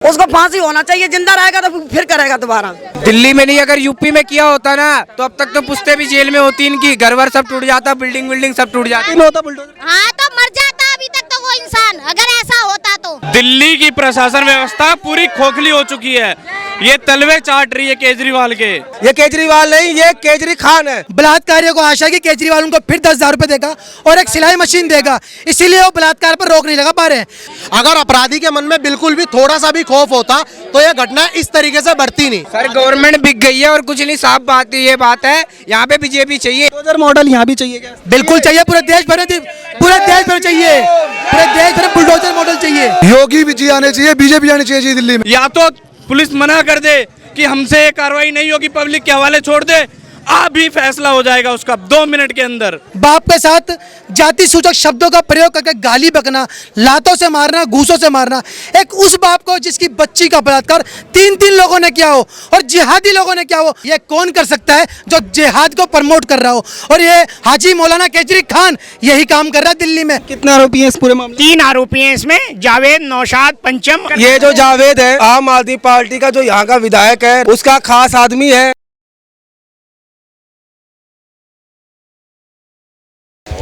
उसको फांसी होना चाहिए, जिंदा रहेगा तो फिर करेगा दोबारा। दिल्ली में नहीं, अगर यूपी में किया होता ना तो अब तक तो पुश्ते भी जेल में होती, इनकी घर वर सब टूट जाता, बिल्डिंग सब टूट जाती। हाँ तो मर जाता अभी तक तो वो इंसान, अगर ऐसा होता तो। दिल्ली की प्रशासन व्यवस्था पूरी खोखली हो चुकी है, ये तलवे चाट रही है केजरीवाल के। ये केजरीवाल नहीं, ये केजरी खान है। बलात्कारियों को आशा है कि केजरीवाल उनको फिर 10,000 रुपए देगा और एक सिलाई मशीन देगा, इसीलिए वो बलात्कार पर रोक नहीं लगा पा रहे। अगर अपराधी के मन में बिल्कुल भी थोड़ा सा भी खौफ होता तो ये घटना इस तरीके से बढ़ती नहीं। सर गवर्नमेंट बिक गई है और कुछ नहीं, साफ बात ये बात है। यहाँ पे बीजेपी चाहिए, मॉडल यहाँ भी चाहिए क्या? बिल्कुल चाहिए, पूरे देश भर में चाहिए, पूरे देश भर में बुलडोजर मॉडल चाहिए। योगी भी जी आने चाहिए, बीजेपी आनी चाहिए दिल्ली में। या तो पुलिस मना कर दे कि हमसे ये कार्रवाई नहीं होगी, पब्लिक के हवाले छोड़ दे, अभी फैसला हो जाएगा उसका 2 मिनट के अंदर। बाप के साथ जाति सूचक शब्दों का प्रयोग करके गाली बकना, लातों से मारना, घूसों से मारना, एक उस बाप को जिसकी बच्ची का बलात्कार 3 लोगों ने किया हो और जिहादी लोगों ने किया हो, ये कौन कर सकता है जो जिहाद को प्रमोट कर रहा हो? और ये हाजी मौलाना केजरी खान यही काम कर रहा है दिल्ली में। कितने आरोपी हैं इस पूरे मामले? 3 आरोपी हैं इसमें, जावेद, नौशाद, पंचम। ये जो जावेद है आम आदमी पार्टी का जो यहाँ का विधायक है, उसका खास आदमी है।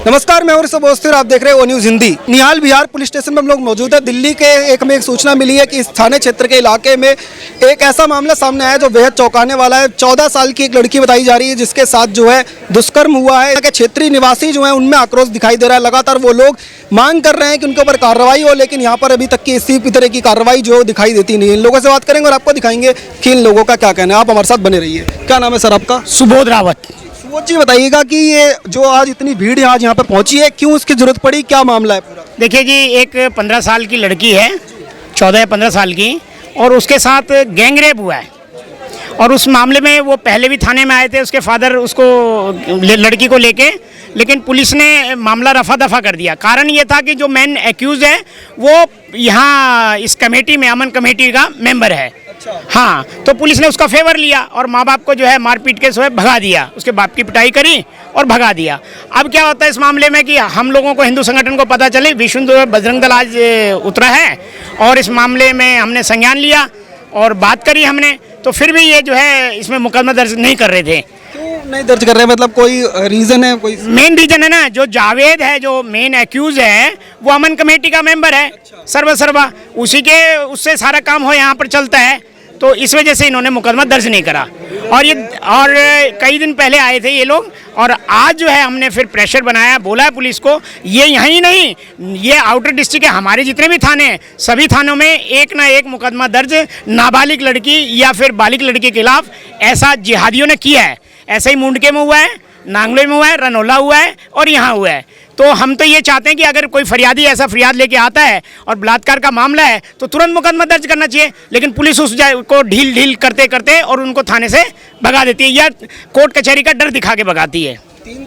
नमस्कार, मैं और बोस्ती और आप देख रहे हैं ओ न्यूज़ हिंदी। निहाल विहार पुलिस स्टेशन में हम लोग मौजूद है। दिल्ली के हमें एक सूचना मिली है कि इस थाने क्षेत्र के इलाके में एक ऐसा मामला सामने आया जो बेहद चौंकाने वाला है। 14 साल की एक लड़की बताई जा रही है जिसके साथ जो है दुष्कर्म हुआ है। यहाँ के क्षेत्रीय निवासी जो है उनमें आक्रोश दिखाई दे रहा है। लगातार वो लोग मांग कर रहे हैं कि उनके ऊपर कार्रवाई हो, लेकिन यहाँ पर अभी तक की इसी तरह की कार्रवाई जो दिखाई देती नहीं है। इन लोगों से बात करेंगे और आपको दिखाएंगे कि इन लोगों का क्या कहना है। आप हमारे साथ बने रहिए। क्या नाम है सर आपका? सुबोध रावत। वो जी बताइएगा कि ये जो आज इतनी भीड़ आज यहाँ पे पहुंची है, क्यों इसकी जरूरत पड़ी, क्या मामला है पूरा? देखिए जी, एक 15 साल की लड़की है, 14 या 15 साल की, और उसके साथ गैंगरेप हुआ है। और उस मामले में वो पहले भी थाने में आए थे, उसके फादर उसको लड़की को लेके, लेकिन पुलिस ने मामला रफा दफा कर दिया। कारण ये था कि जो मेन एक्यूज है वो यहाँ इस कमेटी में, अमन कमेटी का मेंबर है। हाँ, तो पुलिस ने उसका फेवर लिया और माँ बाप को जो है मारपीट के सो भगा दिया, उसके बाप की पिटाई करी और भगा दिया। अब क्या होता है इस मामले में कि हम लोगों को, हिंदू संगठन को पता चले, विश्व हिंदू बजरंग दल आज उतरा है और इस मामले में हमने संज्ञान लिया और बात करी हमने, तो फिर भी ये जो है इसमें मुकदमा दर्ज नहीं कर रहे थे। क्यों नहीं दर्ज कर रहे हैं? मतलब कोई रीजन है? कोई मेन रीजन है ना, जो जावेद है, जो मेन एक्यूज है, वो अमन कमेटी का मेंबर है। सर्वा उसी के, उससे सारा काम हो यहाँ पर चलता है, तो इस वजह से इन्होंने मुकदमा दर्ज नहीं करा। और कई दिन पहले आए थे ये लोग, और आज जो है हमने फिर प्रेशर बनाया, बोला है पुलिस को, ये यहीं नहीं, ये आउटर डिस्ट्रिक्ट के हमारे जितने भी थाने हैं, सभी थानों में एक ना एक मुकदमा दर्ज नाबालिग लड़की या फिर बालिग लड़की के खिलाफ ऐसा जिहादियों ने किया है। ऐसा ही मुंडके में हुआ है, नांगलोई में हुआ है, रनौला हुआ है और यहाँ हुआ है। तो हम तो ये चाहते हैं कि अगर कोई फरियादी ऐसा फरियाद लेके आता है और बलात्कार का मामला है तो तुरंत मुकदमा दर्ज करना चाहिए, लेकिन पुलिस उस को ढील करते करते और उनको थाने से भगा देती है या कोर्ट कचहरी का डर दिखा के भगाती है।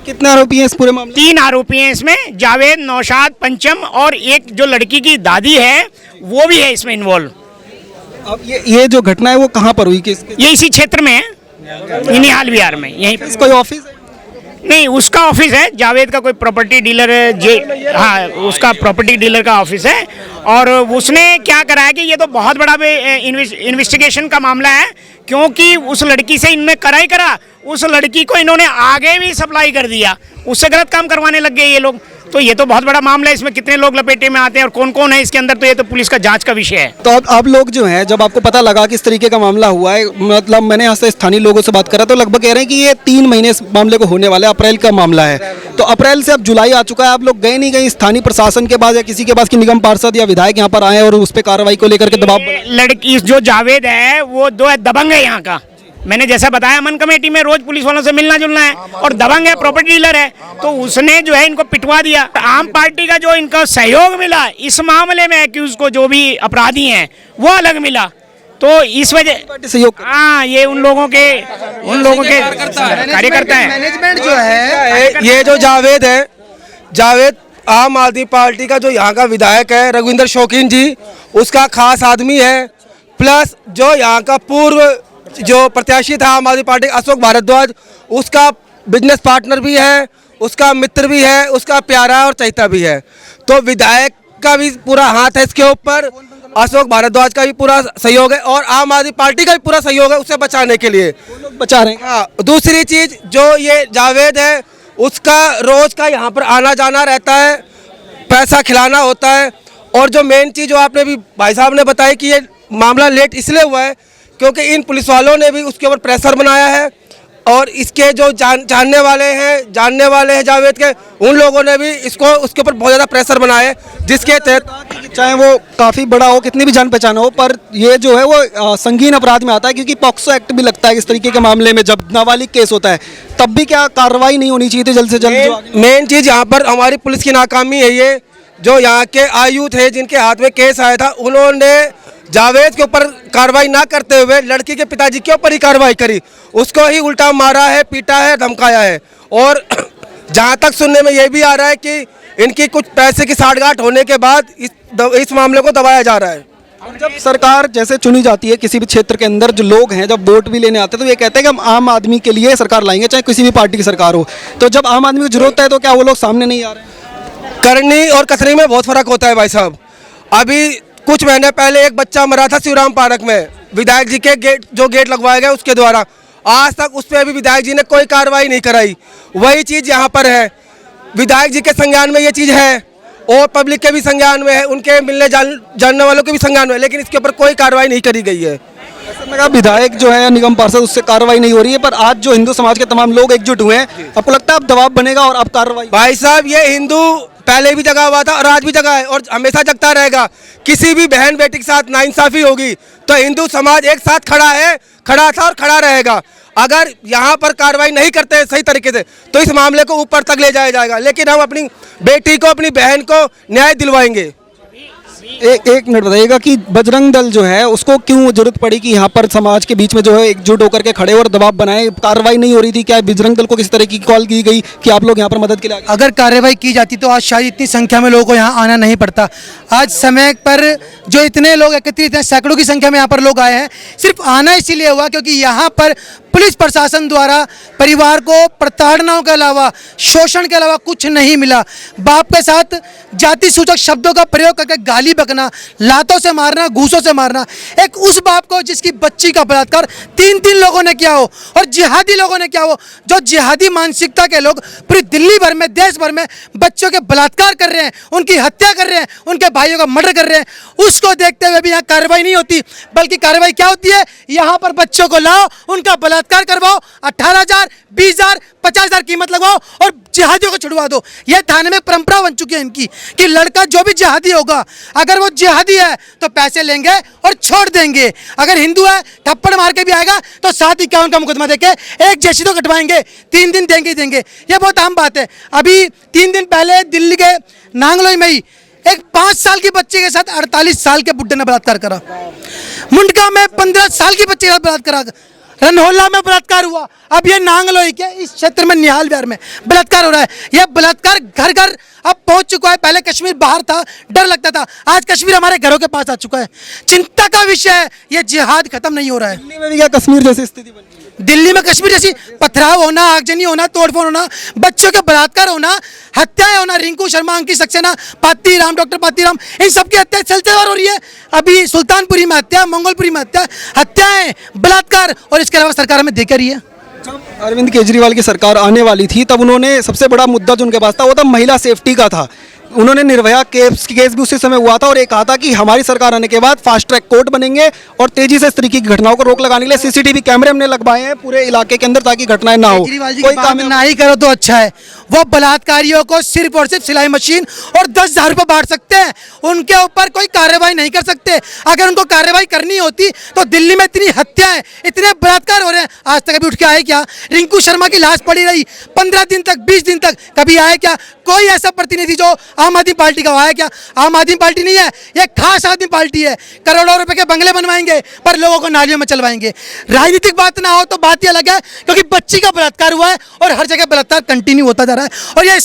कितने आरोपी हैं इस पूरे मामले? 3 आरोपी हैं इसमें, जावेद, नौशाद, पंचम और एक जो लड़की की दादी है वो भी है इसमें इन्वॉल्व। अब ये जो घटना है वो कहाँ पर हुई? ये इसी क्षेत्र में है, निहाल विहार में। यहीं कोई ऑफिस है? नहीं, उसका ऑफिस है, जावेद का कोई प्रॉपर्टी डीलर हाँ, उसका प्रॉपर्टी डीलर का ऑफिस है। और उसने क्या करा है कि ये तो बहुत बड़ा इन्वेस्टिगेशन का मामला है, क्योंकि उस लड़की से इनने करा ही करा, उस लड़की को इन्होंने आगे भी सप्लाई कर दिया, उससे गलत काम करवाने लग गए ये लोग। तो ये तो बहुत बड़ा मामला है, इसमें कितने लोग लपेटे में आते हैं और कौन कौन है इसके अंदर, तो ये तो पुलिस का जांच का विषय है। तो अब आप लोग जो हैं, जब आपको पता लगा कि इस तरीके का मामला हुआ है, मतलब मैंने यहाँ से स्थानीय लोगों से बात करा तो लगभग कह रहे हैं कि ये 3 महीने इस मामले को होने वाले, अप्रैल का मामला है। तो अप्रैल से अब जुलाई आ चुका है, आप लोग गए नहीं गए स्थानीय प्रशासन के पास या किसी के पास कि निगम पार्षद या विधायक यहाँ पर आए और उस पर कार्रवाई को लेकर के दबाव? लड़की जो जावेद है वो दबंग है यहाँ का, मैंने जैसा बताया, अमन कमेटी में रोज पुलिस वालों से मिलना जुलना है और दबंग है, प्रॉपर्टी डीलर है, तो उसने जो है इनको पिटवा दिया। आम पार्टी का जो इनका सहयोग मिला इस मामले में, एक्यूज को जो भी अपराधी हैं वो अलग मिला, तो इस वजह, हाँ, ये उन लोगों के कार्यकर्ता है। मैनेजमेंट जो है, ये जो जावेद है, जावेद आम आदमी पार्टी का जो यहाँ का विधायक है रघुविंदर शौकीन जी, उसका खास आदमी है। प्लस जो यहाँ का पूर्व जो प्रत्याशी था आम आदमी पार्टी अशोक भारद्वाज, उसका बिजनेस पार्टनर भी है, उसका मित्र भी है, उसका प्यारा और चहेता भी है। तो विधायक का भी पूरा हाथ है इसके ऊपर अशोक भारद्वाज का भी पूरा सहयोग है और आम आदमी पार्टी का भी पूरा सहयोग है उसे बचाने के लिए। लोग बचा रहे हैं। हाँ, दूसरी चीज जो ये जावेद है उसका रोज का यहाँ पर आना जाना रहता है, पैसा खिलाना होता है। और जो मेन चीज जो आपने भी भाई साहब ने बताया कि ये मामला लेट इसलिए हुआ है क्योंकि इन पुलिस वालों ने भी उसके ऊपर प्रेशर बनाया है और इसके जो जानने वाले हैं जावेद के, उन लोगों ने भी इसको उसके ऊपर बहुत ज़्यादा प्रेशर बनाया है जिसके तहत चाहे वो काफ़ी बड़ा हो, कितनी भी जान पहचान हो, पर ये जो है वो संगीन अपराध में आता है क्योंकि पॉक्सो एक्ट भी लगता है इस तरीके के मामले में। जब नाबालिग केस होता है तब भी क्या कार्रवाई नहीं होनी चाहिए थी जल्द से जल्द? मेन चीज़ यहाँ पर हमारी पुलिस की नाकामी है। ये जो यहाँ के आयु थे जिनके हाथ में केस आया था, उन्होंने जावेद के ऊपर कार्रवाई ना करते हुए लड़की के पिताजी के ऊपर ही कार्रवाई करी, उसको ही उल्टा मारा है, पीटा है, धमकाया है। और जहाँ तक सुनने में ये भी आ रहा है कि इनकी कुछ पैसे की साठगांठ होने के बाद इस मामले को दबाया जा रहा है। जब सरकार जैसे चुनी जाती है किसी भी क्षेत्र के अंदर, जो लोग हैं जब वोट भी लेने आते हैं तो ये कहते हैं कि हम आम आदमी के लिए सरकार लाएंगे, चाहे किसी भी पार्टी की सरकार हो। तो जब आम आदमी को जरूरत है तो क्या वो लोग सामने नहीं आ रहे हैं? करनी और कसरनी में बहुत फर्क होता है भाई साहब। अभी कुछ महीने पहले एक बच्चा मरा था शिवराम पार्क में, विधायक जी के गेट लगवाया गया उसके द्वारा, आज तक उस पर अभी विधायक जी ने कोई कार्रवाई नहीं कराई। वही चीज़ यहाँ पर है, विधायक जी के संज्ञान में ये चीज़ है और पब्लिक के भी संज्ञान में है, उनके मिलने जानने वालों के भी संज्ञान में है, लेकिन इसके ऊपर कोई कार्रवाई नहीं करी गई है। लगा विधायक जो है निगम पार्षद उससे कार्रवाई नहीं हो रही है, पर आज जो हिंदू समाज के तमाम लोग एकजुट हुए हैं, आपको लगता है अब दबाव बनेगा और अब कार्रवाई? भाई साहब, ये हिंदू पहले भी जगा हुआ था और आज भी जगा है और हमेशा जगता रहेगा। किसी भी बहन बेटी के साथ नाइंसाफी होगी तो हिंदू समाज एक साथ खड़ा था और खड़ा रहेगा। अगर यहाँ पर कार्रवाई नहीं करते हैं सही तरीके से तो इस मामले को ऊपर तक ले जाया जाएगा, लेकिन हम अपनी बेटी को, अपनी बहन को न्याय दिलवाएंगे। एक मिनट बताइएगा कि बजरंग दल जो है उसको क्यों जरूरत पड़ी कि यहाँ पर समाज के बीच में जो है एकजुट होकर के खड़े और दबाव बनाए? कार्रवाई नहीं हो रही थी, क्या बजरंग दल को किसी तरह की कॉल की गई कि आप लोग यहाँ पर मदद के लिए? अगर कार्रवाई की जाती तो आज शायद इतनी संख्या में लोगों को यहाँ आना नहीं पड़ता। आज समय पर जो इतने लोग एकत्रित हैं, सैकड़ों की संख्या में यहाँ पर लोग आए हैं, सिर्फ आना इसीलिए हुआ क्योंकि यहाँ पर पुलिस प्रशासन द्वारा परिवार को प्रताड़नाओं के अलावा, शोषण के अलावा कुछ नहीं मिला। बाप के साथ जाति सूचक शब्दों का प्रयोग करके गाली बकना, लातों से मारना, घूसों से मारना, एक उस बाप को जिसकी बच्ची का बलात्कार तीन लोगों ने किया हो और जिहादी लोगों ने किया हो, जो जिहादी मानसिकता के लोग पूरी दिल्ली भर में, देश भर में बच्चों के बलात्कार कर रहे हैं, उनकी हत्या कर रहे हैं, उनके भाइयों का मर्डर कर रहे हैं, उसको देखते हुए भी यहाँ कार्रवाई नहीं होती। बल्कि कार्रवाई क्या होती है? यहाँ पर बच्चों को लाओ, उनका बलात्कार करवाओ, 18,000, 20,000, 50,000 कीमत लगवाओ और जिहादियों को छुड़वा दो। ये थाने में परंपरा बन चुकी है इनकी कि लड़का जो भी जिहादी होगा, अगर वो जिहादी है तो पैसे लेंगे और छोड़ देंगे, अगर हिंदू है थप्पड़ मार के भी आएगा तो 751 का मुकदमा देके एक जैसी तो कटवाएंगे, 3 दिन देंगे ही देंगे। ये बहुत आम बात है। अभी 3 दिन पहले दिल्ली के नांगलोई में ही एक 5 साल की बच्चे के साथ 48 साल के बुड्ढे ने बलात्कार करा। मुंडका में 15 साल की बच्चे के साथ बलात्कार करा। रनहोला में बलात्कार हुआ। अब ये नांगलोई के इस क्षेत्र में निहाल बिहार में बलात्कार हो रहा है। यह बलात्कार घर घर अब पहुंच चुका है। पहले कश्मीर बाहर था, डर लगता था, आज कश्मीर हमारे घरों के पास आ चुका है। चिंता का विषय है, ये जिहाद खत्म नहीं हो रहा है। दिल्ली में भी क्या कश्मीर जैसी स्थिति बन गई? दिल्ली में कश्मीर जैसी पथराव होना, आगजनी होना, तोड़फोड़ होना, बच्चों के बलात्कार होना, हत्याएं होना, रिंकू शर्मा, अंकित सक्सेना, पातीराम, डॉक्टर पातीराम, इन सबकी हत्या सिलसिलेवार हो रही है। अभी सुल्तानपुरी में हत्या, मंगोलपुरी में हत्या, हत्याएं, बलात्कार, और इसके अलावा सरकार हमें देकर रही है। अरविंद केजरीवाल की सरकार आने वाली थी तब उन्होंने सबसे बड़ा मुद्दा जो उनके पास था वो था महिला सेफ्टी का था। उन्होंने निर्भया केस भी उसी समय हुआ था और ये कहा था कि हमारी सरकार आने के बाद फास्ट ट्रैक कोर्ट बनेंगे और तेजी से इस तरीके की घटनाओं को रोक लगाने के लिए सीसीटीवी कैमरे हमने लगवाए हैं पूरे इलाके के अंदर ताकि घटनाएं ना हो। कोई काम ना ही करो तो अच्छा है। वो बलात्कारियों को सिर्फ और सिर्फ सिलाई मशीन और 10,000 रुपये बांट सकते हैं, उनके ऊपर कोई कार्रवाई नहीं कर सकते। अगर उनको कार्रवाई करनी होती तो दिल्ली में इतनी हत्याएं, इतने बलात्कार हो रहे हैं, आज तक अभी उठ के आए क्या? रिंकू शर्मा की लाश पड़ी रही 15 दिन तक, 20 दिन तक, कभी आए क्या? कोई ऐसा प्रतिनिधि जो आम आदमी पार्टी का आया क्या? आम आदमी पार्टी नहीं है, ये खास आदमी पार्टी है। करोड़ों रुपए के बंगले बनवाएंगे पर लोगों को नालियों में चलवाएंगे। राजनीतिक बात ना हो तो बात ये अलग है, क्योंकि बच्ची का बलात्कार हुआ है और हर जगह बलात्कार कंटिन्यू होता जा रहा है और ये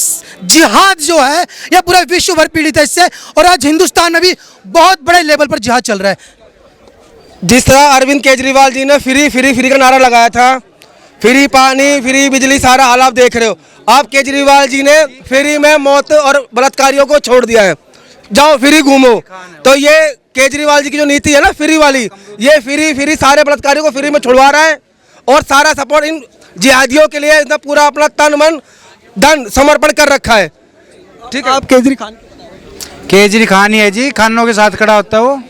जिहाद जो है ये पूरा विश्व भर पीड़ित है इससे। और आज हिंदुस्तान में भी बहुत बड़े लेवल पर जिहाद चल रहा है। जिस तरह अरविंद केजरीवाल जी ने फ्री का नारा लगाया था, फ्री पानी, फ्री बिजली, सारा हाल आप देख रहे हो। आप केजरीवाल जी ने फ्री में मौत और बलात्कारियों को छोड़ दिया है, जाओ फ्री घूमो। तो ये केजरीवाल जी की जो नीति है ना फ्री वाली, ये फ्री सारे बलात्कारियों को फ्री में छुड़वा रहा है और सारा सपोर्ट इन जिहादियों के लिए इतना पूरा अपना तन मन धन समर्पण कर रखा है। ठीक है, आप केजरी खान ही है जी, खानों के साथ खड़ा होता है वो,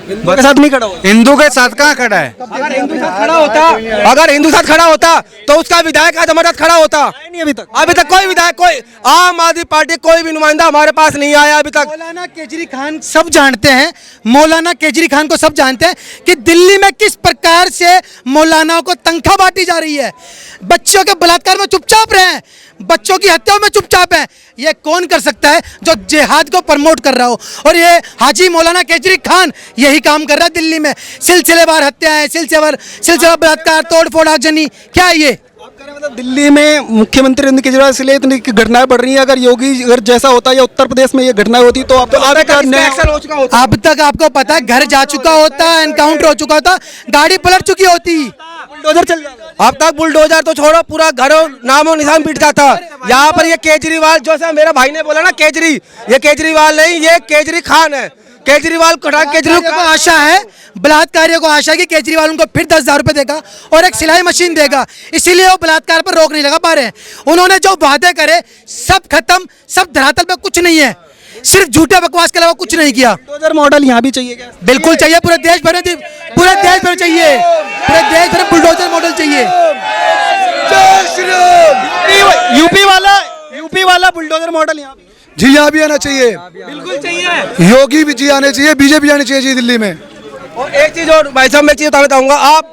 हिंदू के साथ नहीं खड़ा हुआ। हिंदू के साथ कहाँ खड़ा है? अगर हिंदू साथ खड़ा होता तो उसका विधायक आज हमारे साथ खड़ा होता। नहीं अभी तक कोई विधायक, कोई आम आदमी पार्टी कोई भी नुमाइंदा हमारे पास नहीं आया अभी तक। मौलाना केजरी खान सब जानते हैं, मौलाना केजरी खान को सब जानते हैं कि दिल्ली में किस प्रकार से मौलानाओं को तनख्वाह बांटी जा रही है। बच्चों के बलात्कार में चुपचाप रहे हैं, बच्चों की हत्याओं में चुपचाप है। ये कौन कर सकता है जो जिहाद को प्रमोट कर रहा हो? और ये हाजी मौलाना केजरी खान यही काम कर रहा है दिल्ली में। सिलसिलेवार हत्याएं, सिलसिलेवार बलात्कार, तोड़फोड़, आगजनी, क्या है ये? मतलब दिल्ली में मुख्यमंत्री अरविंद केजरीवाल इसलिए इतनी घटनाएं बढ़ रही हैं। अगर योगी अगर जैसा होता या उत्तर प्रदेश में ये घटनाएं होती तो अब अब तक आपको पता है घर जा चुका होता, एनकाउंटर हो चुका होता, गाड़ी पलट चुकी होती, बुलडोजर चल जाता। अब तक बुलडोजर तो छोड़ो, पूरा घर नामो निशान मिट जाता। यहाँ पर ये केजरीवाल, जैसा मेरा भाई ने बोला ना केजरी, ये केजरीवाल नहीं, ये केजरी खान है। केजरीवाल को आशा है, बलात्कारियों को आशा है कि केजरीवाल उनको फिर 10,000 रुपए देगा और एक सिलाई मशीन देगा, इसीलिए वो बलात्कार पर रोक नहीं लगा पा रहे हैं। उन्होंने जो वादे करे सब खत्म, सब धरातल पे कुछ नहीं है, सिर्फ झूठे बकवास के अलावा कुछ नहीं किया। बुलडोजर मॉडल यहाँ भी चाहिए क्या? बिल्कुल चाहिए, पूरे देश भर में चाहिए, पूरे देश भर में बुलडोजर मॉडल चाहिए। यूपी वाला बुलडोजर मॉडल यहाँ जी यहाँ भी आना चाहिए, बिल्कुल चाहिए। योगी भी जी आने चाहिए, बीजेपी आनी चाहिए जी दिल्ली में। और एक चीज और भाई साहब, मैं चीज बताना चाहूंगा, आप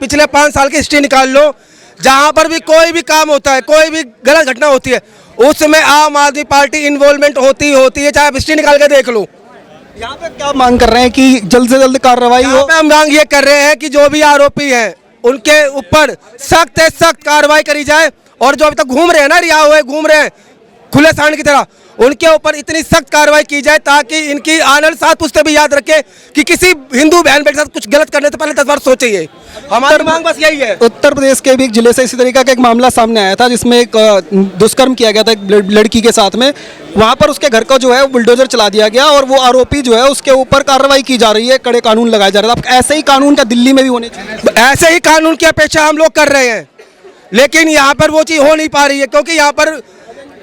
पिछले 5 साल की हिस्ट्री निकाल लो, जहां पर भी कोई भी काम होता है, कोई भी गलत घटना होती है, उसमें आम आदमी पार्टी इन्वॉल्वमेंट होती है, चाहे आप हिस्ट्री निकाल के देख लो। यहाँ पे क्या मांग कर रहे हैं कि जल्द से जल्द कार्रवाई हो? हम मांग ये कर रहे हैं कि जो भी आरोपी हैं उनके ऊपर सख्त से सख्त कार्रवाई करी जाए, और जो अभी तक घूम रहे हैं ना, रिहा हुए घूम रहे हैं खुले सांड की तरह, उनके ऊपर इतनी सख्त कार्रवाई की जाए ताकि इनकी आने वाली 7 पुश्तें भी याद रखे कि किसी हिंदू बहन के साथ कुछ गलत करने से पहले 10 बार सोचिए। हमारी मांग बस यही है। उत्तर प्रदेश के भी एक जिले से इसी तरीका का एक मामला सामने आया था, जिसमें एक दुष्कर्म किया गया था एक लड़की के साथ में। वहां पर उसके घर का जो है बुलडोजर चला दिया गया और वो आरोपी जो है उसके ऊपर कार्रवाई की जा रही है, कड़े कानून लगाए जा रहे हैं। अब ऐसे ही कानून का दिल्ली में भी होने चाहिए। ऐसे ही कानून की अपेक्षा हम लोग कर रहे हैं, लेकिन यहाँ पर वो चीज़ हो नहीं पा रही है, क्योंकि यहाँ पर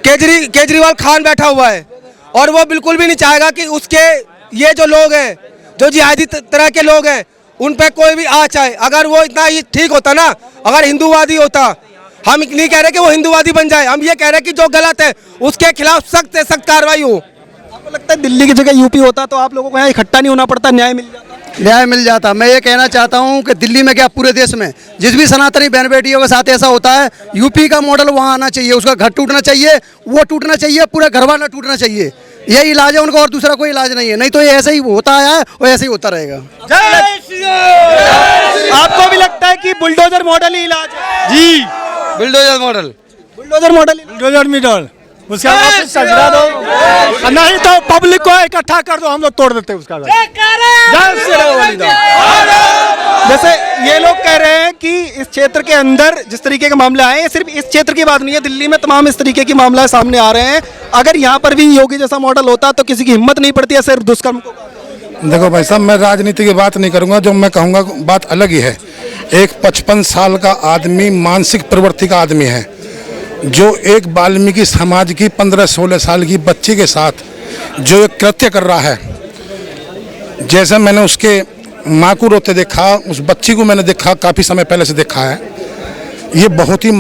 केजरीवाल खान बैठा हुआ है और वो बिल्कुल भी नहीं चाहेगा कि उसके ये जो लोग हैं, जो जिहादी तरह के लोग हैं, उन पे कोई भी आ चाहे। अगर वो इतना ही ठीक होता ना, अगर हिंदूवादी होता, हम नहीं कह रहे कि वो हिंदूवादी बन जाए, हम ये कह रहे हैं कि जो गलत है उसके खिलाफ सख्त से सख्त कार्रवाई हो। आपको लगता है दिल्ली की जगह यूपी होता तो आप लोगों को यहाँ इकट्ठा नहीं होना पड़ता, न्याय मिल जाता? न्याय मिल जाता। मैं ये कहना चाहता हूँ कि दिल्ली में क्या पूरे देश में जिस भी सनातनी बहन बेटियों के साथ ऐसा होता है, यूपी का मॉडल वहाँ आना चाहिए। उसका घर टूटना चाहिए, वो टूटना चाहिए, पूरा घर वाला टूटना चाहिए। यही इलाज है उनका, और दूसरा कोई इलाज नहीं है। नहीं तो ये ऐसे ही होता आया है और ऐसे ही होता रहेगा। आपको भी लगता है कि बुलडोजर मॉडल ही इलाज है? जी, बुलडोजर मॉडल, बुलडोजर मॉडल उसका वापस सजरा दो, नहीं तो पब्लिक को इकट्ठा कर दो, हम लोग तोड़ देते हैं उसका। जैसे ये लोग कह रहे हैं कि इस क्षेत्र के अंदर जिस तरीके के मामले आए हैं, सिर्फ इस क्षेत्र की बात नहीं है, दिल्ली में तमाम इस तरीके की मामला सामने आ रहे हैं। अगर यहाँ पर भी योगी जैसा मॉडल होता तो किसी की हिम्मत नहीं पड़ती है सिर्फ दुष्कर्म को। देखो भाई साहब, मैं राजनीति की बात नहीं करूंगा, जो मैं कहूंगा बात अलग ही है। एक 55 साल का आदमी, मानसिक प्रवृत्ति का आदमी है, जो एक वाल्मीकि समाज की 15-16 साल की बच्ची के साथ जो एक कृत्य कर रहा है, जैसे मैंने उसके माँ को रोते देखा, उस बच्ची को मैंने देखा, काफ़ी समय पहले से देखा है। ये बहुत ही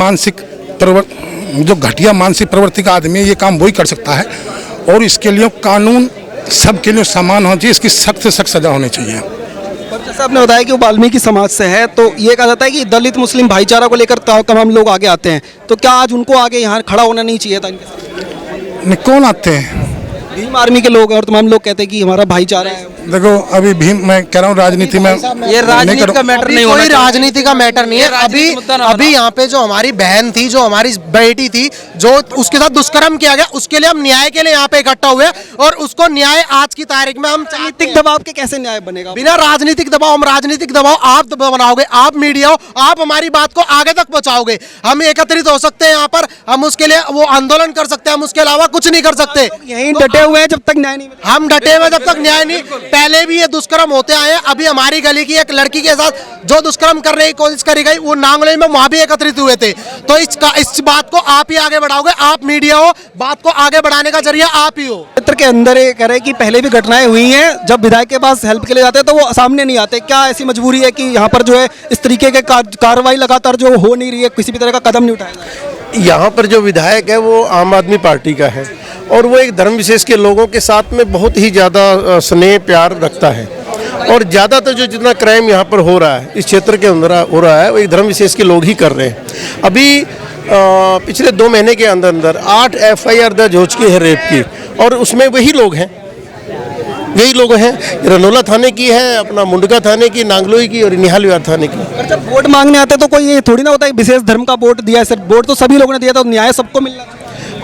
जो घटिया मानसिक प्रवृत्ति का आदमी है, ये काम वही कर सकता है। और इसके लिए कानून सबके लिए समान होना चाहिए, इसकी सख्त से सख्त सजा होनी चाहिए। जैसे आपने बताया कि वो वाल्मीकि समाज से है, तो ये कहा जाता है कि दलित मुस्लिम भाईचारा को लेकर तमाम लोग आगे आते हैं, तो क्या आज उनको आगे यहाँ खड़ा होना नहीं चाहिए था इनके साथ? नहीं, कौन आते हैं? भीम आर्मी के लोग हैं और तमाम लोग कहते हैं कि हमारा भाईचारा है। देखो अभी भीम, मैं कह रहा हूँ राजनीति में ये राजनीति का मैटर नहीं होना, कोई राजनीति का मैटर नहीं है। अभी यहाँ पे जो हमारी बहन थी, जो हमारी बेटी थी जो उसके साथ दुष्कर्म किया गया, उसके लिए हम न्याय के लिए यहाँ पे इकट्ठा हुए और उसको न्याय आज की तारीख में हम राजनीतिक दबाव के कैसे न्याय बनेगा? बिना राजनीतिक दबाव, हम राजनीतिक दबाव आप बनाओगे, आप मीडिया हो, आप हमारी बात को आगे तक पहुंचाओगे। हम एकत्रित हो सकते हैं यहाँ पर, हम उसके लिए वो आंदोलन कर सकते हैं, हम उसके अलावा कुछ नहीं कर सकते। यहीं डटे हुए हैं जब तक न्याय नहीं मिलेगा। हम डटे हुए जब तक न्याय नहीं। पहले भी ये दुष्कर्म होते आए हैं। अभी हमारी गली की एक लड़की के साथ जो दुष्कर्म करने की कोशिश करी गई, वो नांगलोई में वहां भी एकत्रित हुए थे। तो इस बात को आप ही आगे बढ़ाओगे, आप मीडिया हो, बात को आगे बढ़ाने का जरिया आप ही हो। क्षेत्र के अंदर ये कह रहे हैं कि पहले भी घटनाएं हुई हैं, जब विधायक के पास हेल्प के लिए जाते हैं तो वो सामने नहीं आते। क्या ऐसी मजबूरी है कि यहाँ पर जो है इस तरीके के कार्रवाई लगातार जो हो नहीं रही है, किसी भी तरह का कदम नहीं उठाया? यहाँ पर जो विधायक है वो आम आदमी पार्टी का है और वो एक धर्म विशेष के लोगों के साथ में बहुत ही ज़्यादा स्नेह प्यार रखता है और ज़्यादातर जो जितना क्राइम यहाँ पर हो रहा है इस क्षेत्र के अंदर हो रहा है वो एक धर्म विशेष के लोग ही कर रहे हैं। अभी पिछले 2 महीने के अंदर अंदर 8 FIR दर्ज हो चुकी है रेप की और उसमें वही लोग हैं रनोला थाने की है, अपना मुंडका थाने की, नांगलोई की और निहाल विहार थाने की। और जब वोट मांगने आते तो कोई ये थोड़ी ना होता है विशेष धर्म का वोट दिया है, सर वोट तो सभी लोगों ने दिया था, न्याय सबको मिलना।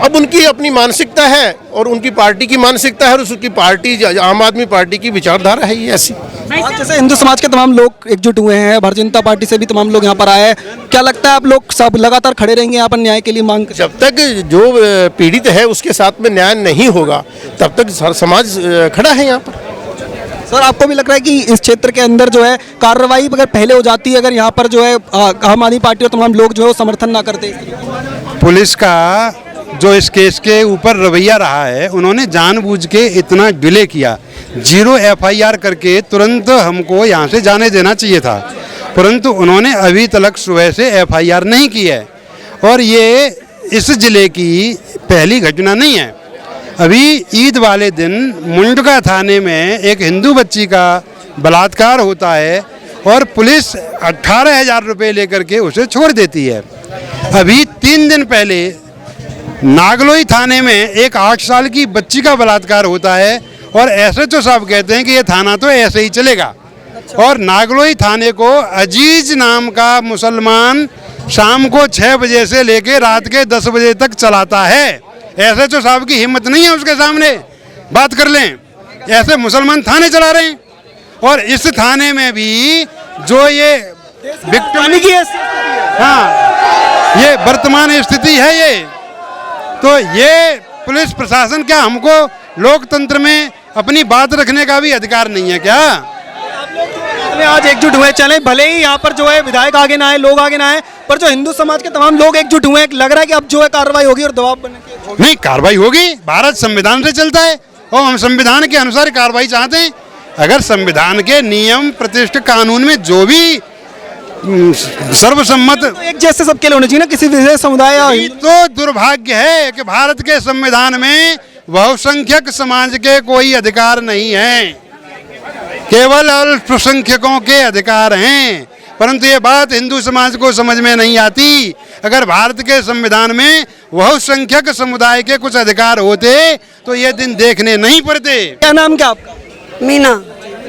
अब उनकी अपनी मानसिकता है और उनकी पार्टी की मानसिकता है और उसकी पार्टी आम आदमी पार्टी की विचारधारा है ये ऐसी। आज जैसे हिंदू समाज के तमाम लोग एकजुट हुए हैं, भारतीय जनता पार्टी से भी तमाम लोग यहाँ पर आए हैं, क्या लगता है आप लोग सब लगातार खड़े रहेंगे यहाँ पर न्याय के लिए मांग? जब तक जो पीड़ित है उसके साथ में न्याय नहीं होगा तब तक समाज खड़ा है यहाँ पर। सर आपको भी लग रहा है कि इस क्षेत्र के अंदर जो है कार्रवाई अगर पहले हो जाती है, अगर यहाँ पर जो है आम आदमी पार्टी और तमाम लोग जो है समर्थन ना करते? पुलिस का जो इस केस के ऊपर रवैया रहा है, उन्होंने जानबूझ के इतना डिले किया, 0 FIR करके तुरंत हमको यहाँ से जाने देना चाहिए था, परंतु उन्होंने अभी तक सुबह से FIR नहीं की है और ये इस जिले की पहली घटना नहीं है। अभी ईद वाले दिन मुंडका थाने में एक हिंदू बच्ची का बलात्कार होता है और पुलिस 18,000 रुपये लेकर के उसे छोड़ देती है। अभी 3 दिन पहले नागलोई थाने में एक 8 साल की बच्ची का बलात्कार होता है और SHO साहब कहते हैं कि ये थाना तो ऐसे ही चलेगा और नागलोई थाने को अजीज नाम का मुसलमान शाम को 6 बजे से लेकर रात के 10 बजे तक चलाता है। SHO साहब की हिम्मत नहीं है उसके सामने बात कर लें, ऐसे मुसलमान थाने चला रहे हैं और इस थाने में भी जो ये विक्टिम की हाँ ये वर्तमान स्थिति है ये, तो ये पुलिस प्रशासन क्या हमको लोकतंत्र में अपनी बात रखने का भी अधिकार नहीं है क्या? आज एकजुट हुए, चले भले ही यहाँ पर जो है विधायक आगे ना आए, लोग आगे ना आए, पर जो हिंदू समाज के तमाम लोग एकजुट हुए हैं, लग रहा है कि अब जो है कार्रवाई होगी और दबाव बने। नहीं, कार्रवाई होगी, भारत संविधान से चलता है और हम संविधान के अनुसार कार्रवाई चाहते हैं। अगर संविधान के नियम प्रतिष्ठित कानून में जो भी सर्वसम्मत तो एक जैसे सबके लिए होने चाहिए ना, किसी विशेष समुदाय। तो दुर्भाग्य है कि भारत के संविधान में बहुसंख्यक समाज के कोई अधिकार नहीं है, केवल अल्पसंख्यकों के अधिकार हैं, परंतु ये बात हिंदू समाज को समझ में नहीं आती। अगर भारत के संविधान में बहुसंख्यक समुदाय के कुछ अधिकार होते तो ये दिन देखने नहीं पड़ते। क्या नाम क्या आपका? मीना।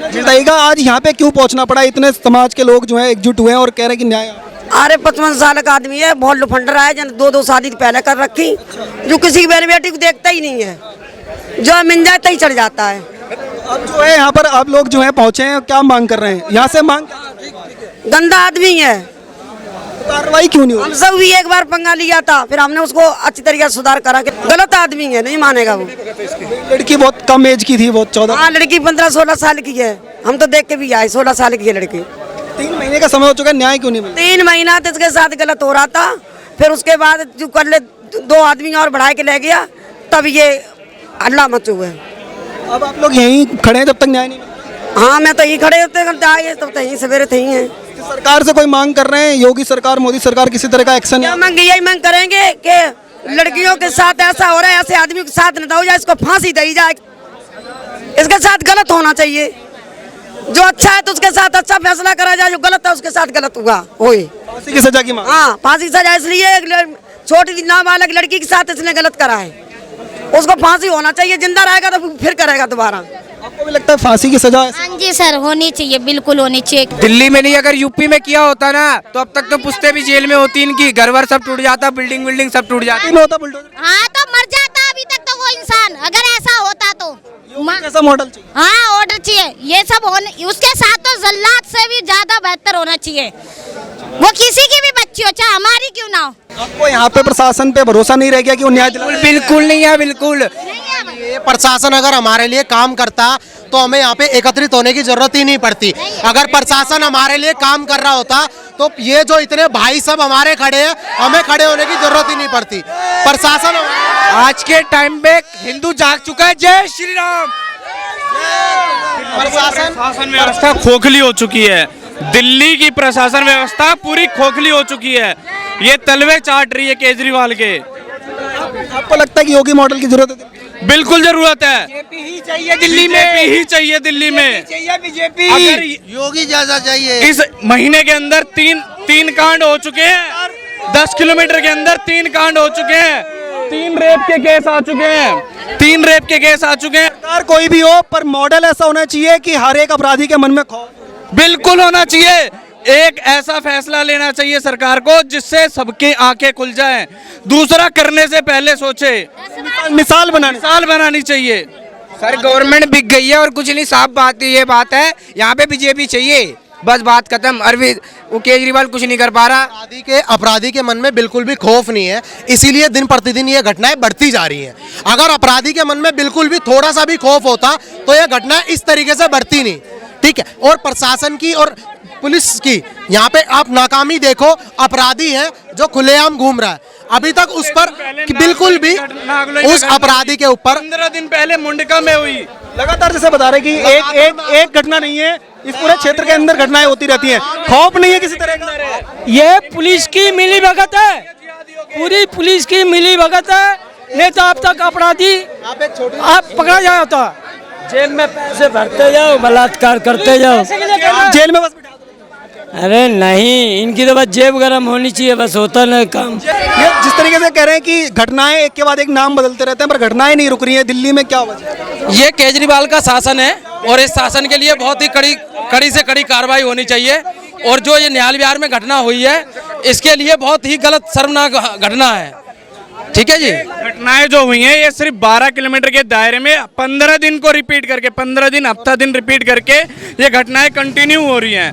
बताइएगा आज यहाँ पे क्यों पहुँचना पड़ा? इतने समाज के लोग जो है एकजुट हुए हैं और कह रहे हैं कि न्याय। अरे 55 साल का आदमी है, बहुत लुफंडरा है, जन 2 शादी पहले कर रखी, जो किसी की बेटी को देखता ही नहीं है, जो मिल जाता ही चढ़ जाता है। अब जो है यहाँ पर आप लोग जो है पहुँचे हैं, क्या मांग कर रहे हैं? यहाँ से मांग गंदा आदमी है, कार्रवाई क्यों नहीं हुई? हम सब भी एक बार पंगा लिया था, फिर हमने उसको अच्छी तरीके से सुधार करा के, गलत आदमी है, नहीं मानेगा वो। लड़की बहुत कम एज की थी, बहुत 14। हाँ, लड़की 15-16 साल की है, हम तो देख के भी आए, 16 साल की है लड़की। 3 महीने का समय हो चुका है, न्याय क्यों नहीं मिला? 3 महीना तो इसके साथ गलत हो रहा था, फिर उसके बाद जो कर ले 2 आदमी और बढ़ा के ले गया, तब ये हल्ला मचू है। अब आप लोग यहीं खड़े हैं जब तक न्याय नहीं मिला? हाँ, मैं तो यहीं खड़े होते आए, तब तो यहीं सवेरे थे ही हैं। सरकार से कोई मांग कर रहे हैं? योगी सरकार, मोदी सरकार किसी तरह का एक्शन? यही मांग करेंगे कि लड़कियों के साथ ऐसा हो रहा है, ऐसे आदमी के साथ न हो जाए, इसको फांसी दी जाए, इसके साथ गलत होना चाहिए। जो अच्छा है तो उसके साथ अच्छा फैसला करा जाए, जो गलत है उसके साथ गलत हुआ होए। फांसी की सजा की मांग? हाँ, फांसी की सजा इसलिए छोटी नाबालग लड़की के साथ इसने गलत करा है, उसको फांसी होना चाहिए। जिंदा रहेगा तो फिर करेगा दोबारा। आपको भी लगता है फांसी की सजा ऐसे? हाँ जी सर, होनी चाहिए, बिल्कुल होनी चाहिए। दिल्ली में नहीं, अगर यूपी में किया होता ना तो अब तक तो पुश्ते भी जेल में होती इनकी, घर वर सब टूट जाता, बिल्डिंग सब टूट जाती। में होता बुलडोजर, हाँ तो मर जाता अभी तक तो वो इंसान, अगर ऐसा होता तो। कैसा मॉडल चाहिए? हाँ ऑर्डर चाहिए, ये सब होने, उसके साथ तो जल्लाद से भी ज्यादा बेहतर होना चाहिए। वो किसी की भी बच्ची हो, चाहे हमारी क्यों ना हो। आपको यहाँ पे प्रशासन पे भरोसा नहीं रह गया कि वो न्याय दिलाए? बिल्कुल नहीं है, बिल्कुल। ये प्रशासन अगर हमारे लिए काम करता तो हमें यहाँ पे एकत्रित होने की जरूरत ही नहीं पड़ती। अगर प्रशासन हमारे लिए काम कर रहा होता तो ये जो इतने भाई सब हमारे खड़े हैं, हमें खड़े होने की जरूरत ही नहीं पड़ती। प्रशासन आज के टाइम पे हिंदू जाग चुका है। जय श्री राम। प्रशासन व्यवस्था खोखली हो चुकी है, दिल्ली की प्रशासन व्यवस्था पूरी खोखली हो चुकी है। ये तलवे चाट रही है केजरीवाल के। आपको लगता है कि योगी मॉडल की जरूरत है? बिल्कुल जरूरत है, बीजेपी ही चाहिए दिल्ली में, बीजेपी ही चाहिए दिल्ली में। चाहिए बीजेपी। अगर योगी ज्यादा चाहिए। इस महीने के अंदर तीन कांड हो चुके हैं, 10 किलोमीटर के अंदर 3 कांड हो चुके हैं, 3 रेप के केस आ चुके हैं, 3 रेप के केस आ चुके हैं। सरकार कोई भी हो, पर मॉडल ऐसा होना चाहिए कि हर एक अपराधी के मन में खौफ। बिल्कुल होना चाहिए। एक ऐसा फैसला लेना चाहिए सरकार को जिससे सबकी आंखें खुल जाएं, दूसरा करने से पहले सोचे। मिसाल बनानी चाहिए। सर गवर्नमेंट बिक गई है और कुछ नहीं, साफ बात ये बात है। यहाँ पे बीजेपी चाहिए, बस बात खत्म। अरविंद वो केजरीवाल कुछ नहीं कर पा रहा। अपराधी के मन में बिल्कुल भी खौफ नहीं है, इसीलिए दिन प्रतिदिन ये घटनाएं बढ़ती जा रही हैं। अगर अपराधी के मन में बिल्कुल भी थोड़ा सा भी खौफ होता तो ये घटनाएं इस तरीके से बढ़ती नहीं। ठीक है, और प्रशासन की और पुलिस की यहाँ पे आप नाकामी देखो। अपराधी है जो खुलेआम घूम रहा है, अभी तक उस पर बिल्कुल भी उस अपराधी के ऊपर 15 दिन पहले मुंडका में हुई। लगातार जैसे बता रहे कि एक घटना नहीं है, इस पूरे क्षेत्र के अंदर घटनाएं होती रहती हैं, खौफ नहीं है किसी तरह का। ये पुलिस की मिली भगत है, पूरी पुलिस की मिली भगत है। नहीं तो अब तक अपराधी आप पकड़ा जाया होता, जेल में पैसे भरते जाओ, बलात्कार करते जाओ, जेल में बस। अरे नहीं, इनकी तो बस जेब गरम होनी चाहिए, बस होता ना काम। ये जिस तरीके से कह रहे हैं कि घटनाएं एक के बाद एक नाम बदलते रहते हैं, पर घटनाएं नहीं रुक रही हैं, दिल्ली में क्या वजह? ये केजरीवाल का शासन है और इस शासन के लिए बहुत ही कड़ी से कड़ी कार्रवाई होनी चाहिए। और जो ये न्याय विहार में घटना हुई है, इसके लिए बहुत ही गलत शर्मनाक घटना है। ठीक है जी, घटनाएं जो हुई हैं ये सिर्फ 12 किलोमीटर के दायरे में 15 दिन को रिपीट करके, 15 दिन हफ्ता दिन रिपीट करके ये घटनाएं कंटिन्यू हो रही हैं।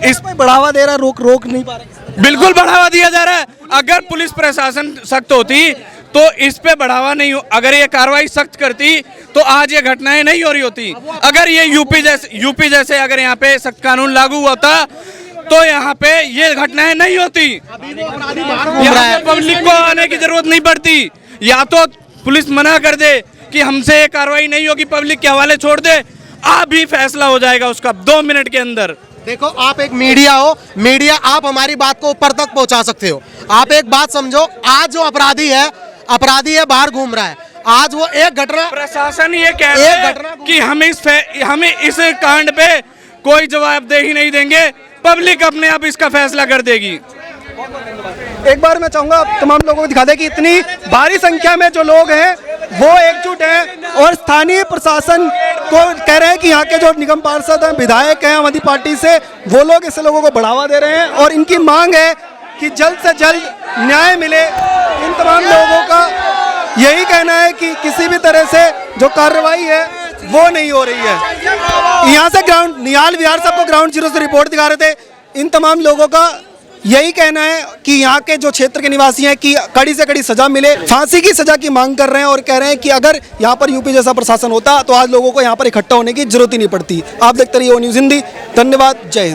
इसमें बढ़ावा दे रहा, रोक नहीं पा रहे। बिल्कुल बढ़ावा दिया जा रहा है। अगर पुलिस प्रशासन सख्त होती तो इस पे बढ़ावा नहीं हो, अगर ये कार्रवाई सख्त करती तो आज ये घटनाएं नहीं हो रही होती। अगर ये यूपी जैसे अगर यहाँ पे सख्त कानून लागू होता तो यहाँ पे ये घटनाएं नहीं होती। यहाँ पे पब्लिक को आने की जरूरत नहीं पड़ती। या तो पुलिस मना कर दे कि हमसे ये कार्रवाई नहीं होगी, पब्लिक के हवाले छोड़ दे, अभी फैसला हो जाएगा उसका 2 मिनट के अंदर। देखो, आप एक मीडिया हो, मीडिया आप हमारी बात को ऊपर तक पहुंचा सकते हो। आप एक बात समझो, आज जो अपराधी है बाहर घूम रहा है, आज वो एक घटना, प्रशासन ये कह रहा है कि हमें इस कांड पे कोई जवाबदेही नहीं देंगे, पब्लिक अपने आप इसका फैसला कर देगी। एक बार मैं चाहूंगा तमाम लोगों को दिखा दे कि इतनी भारी संख्या में जो लोग हैं वो एकजुट हैं और स्थानीय प्रशासन को कह रहे हैं कि यहाँ के जो निगम पार्षद हैं, विधायक हैं आम आदमी पार्टी से, वो लोग ऐसे लोगों को बढ़ावा दे रहे हैं और इनकी मांग है कि जल्द से जल्द न्याय मिले। इन तमाम लोगों का यही कहना है कि किसी भी तरह से जो कार्रवाई है वो नहीं हो रही है। यहाँ से निहाल विहार सबको ग्राउंड जीरो से रिपोर्ट दिखा रहे थे। इन तमाम लोगों का यही कहना है कि यहाँ के जो क्षेत्र के निवासी हैं कि कड़ी से कड़ी सजा मिले, फांसी की सजा की मांग कर रहे हैं और कह रहे हैं कि अगर यहाँ पर यूपी जैसा प्रशासन होता तो आज लोगों को यहाँ पर इकट्ठा होने की जरूरत ही नहीं पड़ती। आप देखते रहिए ओ न्यूज़ हिंदी। धन्यवाद, जय हिंद।